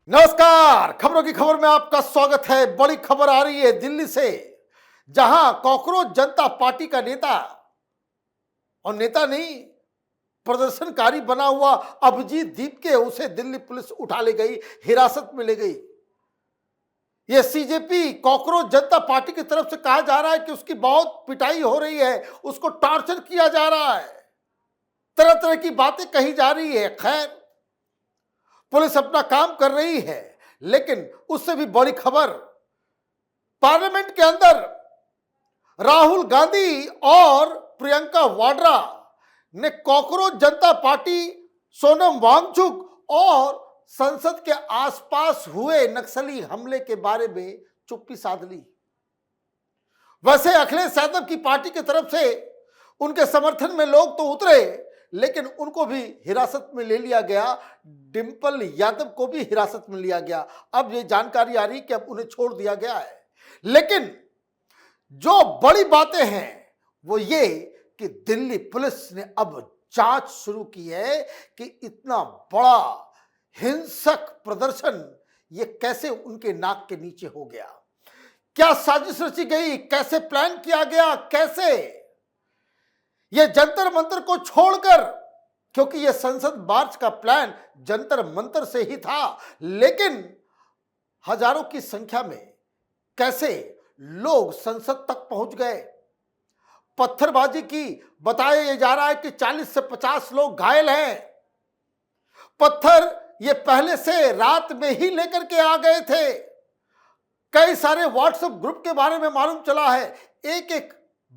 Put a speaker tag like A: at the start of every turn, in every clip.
A: नमस्कार, खबरों की खबर में आपका स्वागत है। बड़ी खबर आ रही है दिल्ली से, जहां कॉकरोच जनता पार्टी का नेता और नेता नहीं प्रदर्शनकारी बना हुआ अभिजीत दीप के उसे दिल्ली पुलिस उठा ले गई, हिरासत में ले गई। यह सीजेपी कॉकरोच जनता पार्टी की तरफ से कहा जा रहा है कि उसकी बहुत पिटाई हो रही है, उसको टॉर्चर किया जा रहा है, तरह तरह की बातें कही जा रही है। खैर, पुलिस अपना काम कर रही है, लेकिन उससे भी बड़ी खबर, पार्लियामेंट के अंदर राहुल गांधी और प्रियंका वाड्रा ने कॉकरोच जनता पार्टी, सोनम वांगचुक और संसद के आसपास हुए नक्सली हमले के बारे में चुप्पी साध ली। वैसे अखिलेश यादव की पार्टी की तरफ से उनके समर्थन में लोग तो उतरे, लेकिन उनको भी हिरासत में ले लिया गया। डिंपल यादव को भी हिरासत में लिया गया। अब ये जानकारी आ रही कि अब उन्हें छोड़ दिया गया है। लेकिन जो बड़ी बातें हैं वो ये कि दिल्ली पुलिस ने अब जांच शुरू की है कि इतना बड़ा हिंसक प्रदर्शन ये कैसे उनके नाक के नीचे हो गया, क्या साजिश रची गई, कैसे प्लान किया गया, कैसे यह जंतर मंतर को छोड़कर, क्योंकि यह संसद मार्च का प्लान जंतर मंतर से ही था, लेकिन हजारों की संख्या में कैसे लोग संसद तक पहुंच गए। पत्थरबाजी की बताया जा रहा है कि 40 से 50 लोग घायल हैं। पत्थर ये पहले से रात में ही लेकर के आ गए थे। कई सारे व्हाट्सएप ग्रुप के बारे में मालूम चला है, एक एक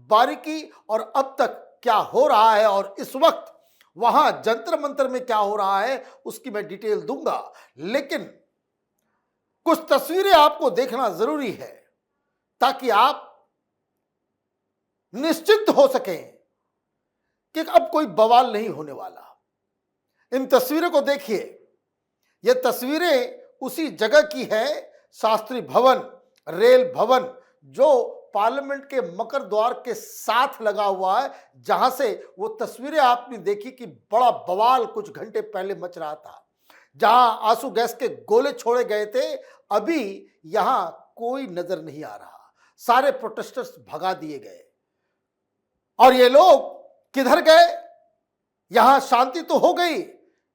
A: बारीकी, और अब तक क्या हो रहा है और इस वक्त वहां जंतर मंतर में क्या हो रहा है उसकी मैं डिटेल दूंगा। लेकिन कुछ तस्वीरें आपको देखना जरूरी है ताकि आप निश्चिंत हो सकें कि अब कोई बवाल नहीं होने वाला। इन तस्वीरों को देखिए। ये तस्वीरें उसी जगह की है, शास्त्री भवन, रेल भवन, जो पार्लियामेंट के मकर द्वार के साथ लगा हुआ है, जहां से वो तस्वीरें आपने देखी कि बड़ा बवाल कुछ घंटे पहले मच रहा था, जहां आंसू गैस के गोले छोड़े गए थे। अभी यहां कोई नजर नहीं आ रहा, सारे प्रोटेस्टर्स भगा दिए गए। और ये लोग किधर गए? यहां शांति तो हो गई,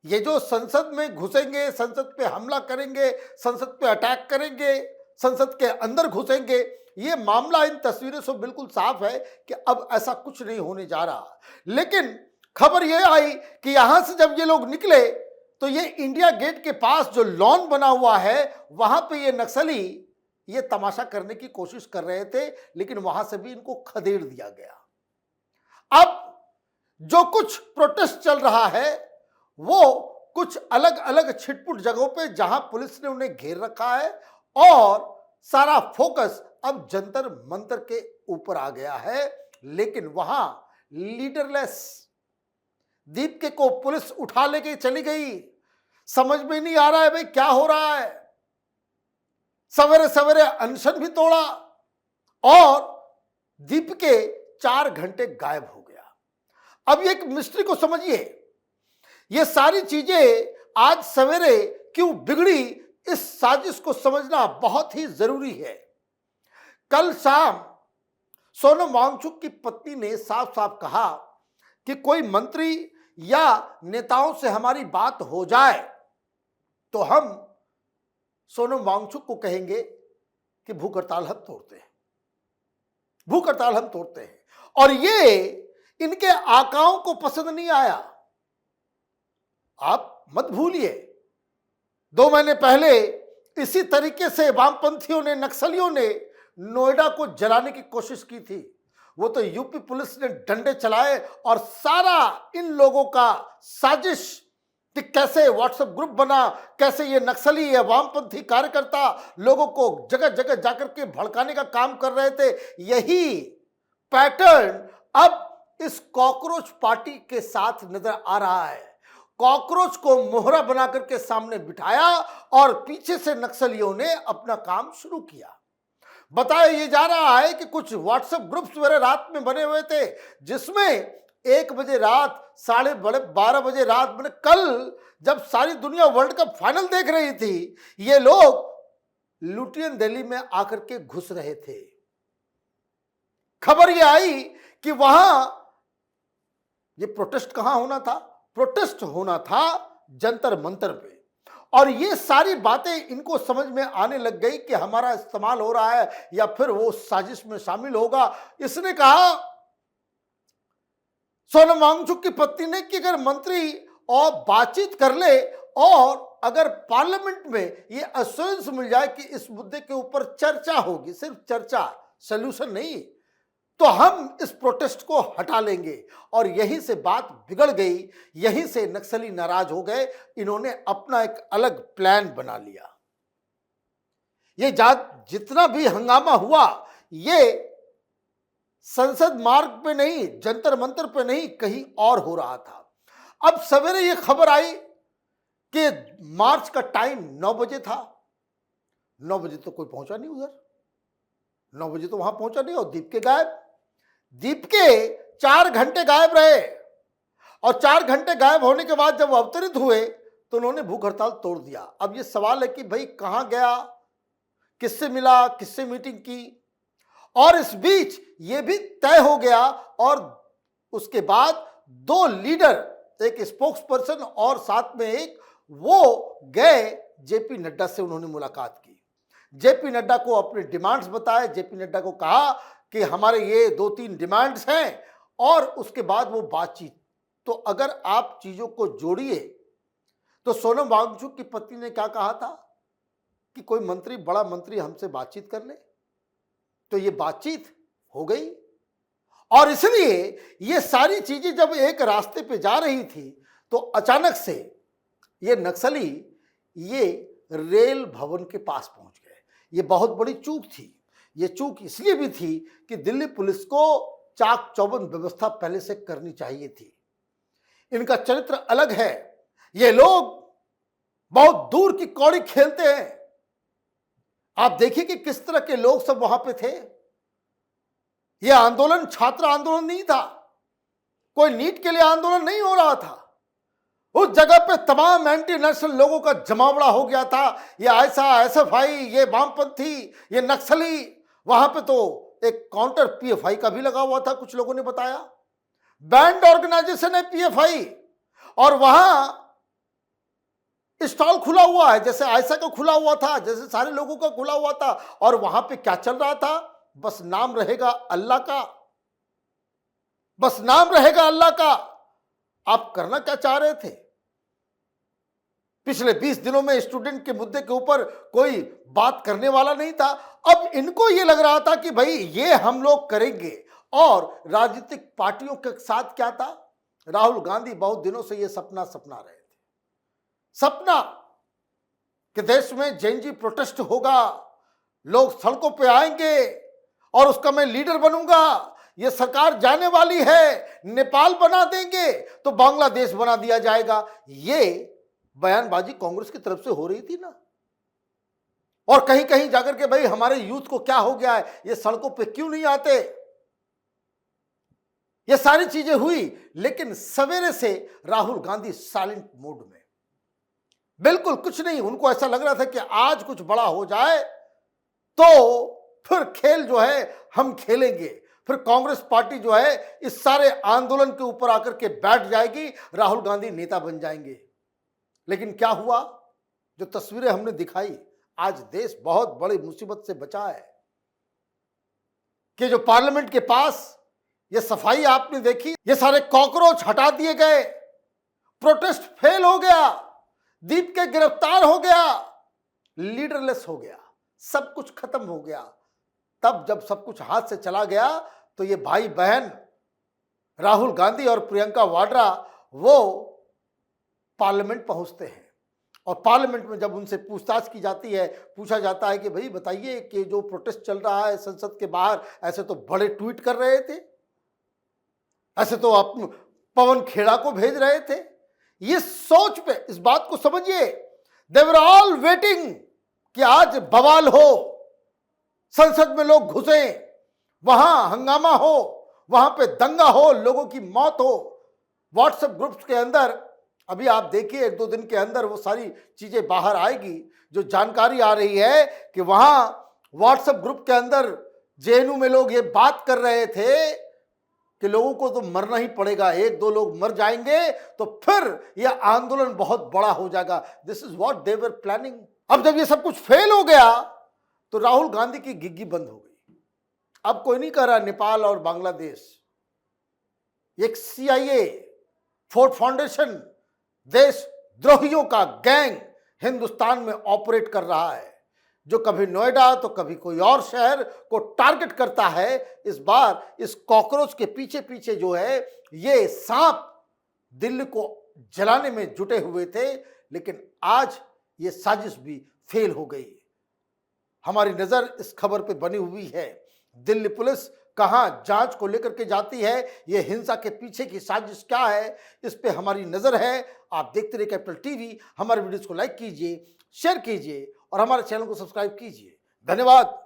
A: ये जो संसद में घुसेंगे, संसद पे हमला करेंगे, संसद पे अटैक करेंगे, संसद के अंदर घुसेंगे, ये मामला इन तस्वीरों से बिल्कुल साफ है कि अब ऐसा कुछ नहीं होने जा रहा। लेकिन खबर ये आई कि यहां से जब ये लोग निकले तो ये इंडिया गेट के पास जो लॉन बना हुआ है, वहां पे ये नक्सली ये तमाशा करने की कोशिश कर रहे थे, लेकिन वहां से भी इनको खदेड़ दिया गया। अब जो कुछ प्रोटेस्ट चल रहा है वो कुछ अलग अलग छिटपुट जगहों पे, जहां पुलिस ने उन्हें घेर रखा है, और सारा फोकस अब जंतर मंतर के ऊपर आ गया है। लेकिन वहां लीडरलेस दीप को पुलिस उठा लेके चली गई। समझ में नहीं आ रहा है भाई क्या हो रहा है। सवेरे सवेरे अनशन भी तोड़ा और दीप के 4 घंटे गायब हो गया। अब एक मिस्ट्री को समझिए, ये सारी चीजें आज सवेरे क्यों बिगड़ी, इस साजिश को समझना बहुत ही जरूरी है। कल शाम सोनम वांगचुक की पत्नी ने साफ साफ कहा कि कोई मंत्री या नेताओं से हमारी बात हो जाए तो हम सोनम वांगचुक को कहेंगे कि भूख हड़ताल हम तोड़ते हैं, भूख हड़ताल हम तोड़ते हैं। और ये इनके आकाओं को पसंद नहीं आया। आप मत भूलिए, 2 महीने पहले इसी तरीके से वामपंथियों ने, नक्सलियों ने नोएडा को जलाने की कोशिश की थी। वो तो यूपी पुलिस ने डंडे चलाए और सारा इन लोगों का साजिश कि कैसे व्हाट्सएप ग्रुप बना, कैसे ये नक्सली या वामपंथी कार्यकर्ता लोगों को जगह जगह जाकर के भड़काने का काम कर रहे थे। यही पैटर्न अब इस कॉकरोच पार्टी के साथ नजर आ रहा है। कॉकरोच को मोहरा बना करके सामने बिठाया और पीछे से नक्सलियों ने अपना काम शुरू किया। बताया ये जा रहा है कि कुछ व्हाट्सएप ग्रुप सवेरे रात में बने हुए थे, जिसमें 1 बजे रात, 12:30 बजे रात, मैंने कल जब सारी दुनिया वर्ल्ड कप फाइनल देख रही थी, ये लोग लुटियन दिल्ली में आकर के घुस रहे थे। खबर ये आई कि वहां ये प्रोटेस्ट कहां होना था? प्रोटेस्ट होना था जंतर मंतर पे। और ये सारी बातें इनको समझ में आने लग गई कि हमारा इस्तेमाल हो रहा है या फिर वो साजिश में शामिल होगा। इसने कहा, सोनम वांगचुक की पत्नी ने, कि अगर मंत्री और बातचीत कर ले और अगर पार्लियामेंट में ये एश्योरेंस मिल जाए कि इस मुद्दे के ऊपर चर्चा होगी, सिर्फ चर्चा, सॉल्यूशन नहीं, तो हम इस प्रोटेस्ट को हटा लेंगे। और यहीं से बात बिगड़ गई, यहीं से नक्सली नाराज हो गए। इन्होंने अपना एक अलग प्लान बना लिया। ये जितना भी हंगामा हुआ, ये संसद मार्ग पे नहीं, जंतर मंतर पे नहीं, कहीं और हो रहा था। अब सवेरे ये खबर आई कि मार्च का टाइम 9 बजे था। 9 बजे तो कोई पहुंचा नहीं उधर, 9 बजे तो वहां पहुंचा नहीं। और दीप के गायब, दीप के 4 घंटे गायब रहे। और 4 घंटे गायब होने के बाद जब अवतरित हुए तो उन्होंने भूख हड़ताल तोड़ दिया। अब ये सवाल है कि भाई कहां गया, किससे मिला, किससे मीटिंग की। और इस बीच ये भी तय हो गया, और उसके बाद 2 लीडर, एक स्पोक्स पर्सन और साथ में एक, वो गए जेपी नड्डा से, उन्होंने मुलाकात की। जेपी नड्डा को अपने डिमांड्स बताए। जेपी नड्डा को कहा कि हमारे ये 2-3 डिमांड्स हैं, और उसके बाद वो बातचीत। तो अगर आप चीजों को जोड़िए तो सोनम वांगचुक की पत्नी ने क्या कहा था कि कोई मंत्री, बड़ा मंत्री हमसे बातचीत कर ले, तो ये बातचीत हो गई। और इसलिए ये सारी चीजें जब एक रास्ते पे जा रही थी तो अचानक से ये नक्सली ये रेल भवन के पास पहुंच गए। ये बहुत बड़ी चूक थी। ये चूक इसलिए भी थी कि दिल्ली पुलिस को चाक चौबंद व्यवस्था पहले से करनी चाहिए थी। इनका चरित्र अलग है। ये लोग बहुत दूर की कौड़ी खेलते हैं। आप देखिए कि किस तरह के लोग सब वहां पे थे। यह आंदोलन छात्र आंदोलन नहीं था, कोई नीट के लिए आंदोलन नहीं हो रहा था। उस जगह पे तमाम एंटी नेशनल लोगों का जमावड़ा हो गया था। ये ऐसा एसएफआई, ये वामपंथी, ये नक्सली। वहां पे तो एक काउंटर पीएफआई का भी लगा हुआ था, कुछ लोगों ने बताया। बैंड ऑर्गेनाइजेशन है पीएफआई, और वहां स्टॉल खुला हुआ है, जैसे आयसा का खुला हुआ था, जैसे सारे लोगों का खुला हुआ था। और वहां पे क्या चल रहा था? बस नाम रहेगा अल्लाह का, बस नाम रहेगा अल्लाह का। आप करना क्या चाह रहे थे? पिछले 20 दिनों में स्टूडेंट के मुद्दे के ऊपर कोई बात करने वाला नहीं था। अब इनको यह लग रहा था कि भाई ये हम लोग करेंगे। और राजनीतिक पार्टियों के साथ क्या था? राहुल गांधी बहुत दिनों से ये सपना रहे थे, सपना कि देश में जेएनजी प्रोटेस्ट होगा, लोग सड़कों पे आएंगे और उसका मैं लीडर बनूंगा, ये सरकार जाने वाली है, नेपाल बना देंगे तो बांग्लादेश बना दिया जाएगा। ये बयानबाजी कांग्रेस की तरफ से हो रही थी ना। और कहीं कहीं जाकर के भाई हमारे यूथ को क्या हो गया है, ये सड़कों पे क्यों नहीं आते, ये सारी चीजें हुई। लेकिन सवेरे से राहुल गांधी साइलेंट मोड में, बिल्कुल कुछ नहीं। उनको ऐसा लग रहा था कि आज कुछ बड़ा हो जाए तो फिर खेल जो है हम खेलेंगे, फिर कांग्रेस पार्टी जो है इस सारे आंदोलन के ऊपर आकर के बैठ जाएगी, राहुल गांधी नेता बन जाएंगे। लेकिन क्या हुआ? जो तस्वीरें हमने दिखाई, आज देश बहुत बड़ी मुसीबत से बचा है। कि जो पार्लियामेंट के पास ये सफाई आपने देखी, ये सारे कॉकरोच हटा दिए गए, प्रोटेस्ट फेल हो गया, दीप के गिरफ्तार हो गया, लीडरलेस हो गया, सब कुछ खत्म हो गया। तब जब सब कुछ हाथ से चला गया तो ये भाई बहन राहुल गांधी और प्रियंका वाड्रा वो पार्लियामेंट पहुंचते हैं। और पार्लियामेंट में जब उनसे पूछताछ की जाती है, पूछा जाता है कि भाई बताइए कि जो प्रोटेस्ट चल रहा है संसद के बाहर, ऐसे तो बड़े ट्वीट कर रहे थे, ऐसे तो आप पवन खेड़ा को भेज रहे थे। ये सोच पे इस बात को समझिए, दे वर ऑल वेटिंग कि आज बवाल हो, संसद में लोग घुसे, वहां हंगामा हो, वहां पे दंगा हो, लोगों की मौत हो। व्हाट्सएप ग्रुप्स के अंदर अभी आप देखिए 1-2 दिन के अंदर वो सारी चीजें बाहर आएगी। जो जानकारी आ रही है कि वहां व्हाट्सएप ग्रुप के अंदर जेएनयू में लोग ये बात कर रहे थे कि लोगों को तो मरना ही पड़ेगा, 1-2 लोग मर जाएंगे तो फिर यह आंदोलन बहुत बड़ा हो जाएगा। This is what they were planning. अब जब ये सब कुछ फेल हो गया तो राहुल गांधी की गिग्गी बंद हो गई। अब कोई नहीं कह रहा नेपाल और बांग्लादेश। एक CIA, फोर्ड फाउंडेशन, देशद्रोहियों का गैंग हिंदुस्तान में ऑपरेट कर रहा है, जो कभी नोएडा तो कभी कोई और शहर को टारगेट करता है। इस बार इस कॉकरोच के पीछे पीछे जो है ये सांप दिल्ली को जलाने में जुटे हुए थे, लेकिन आज ये साजिश भी फेल हो गई। हमारी नजर इस खबर पे बनी हुई है। दिल्ली पुलिस कहां जांच को लेकर के जाती है, ये हिंसा के पीछे की साजिश क्या है, इस पे हमारी नजर है। आप देखते रहिए कैपिटल टीवी। हमारे वीडियोस को लाइक कीजिए, शेयर कीजिए और हमारे चैनल को सब्सक्राइब कीजिए। धन्यवाद।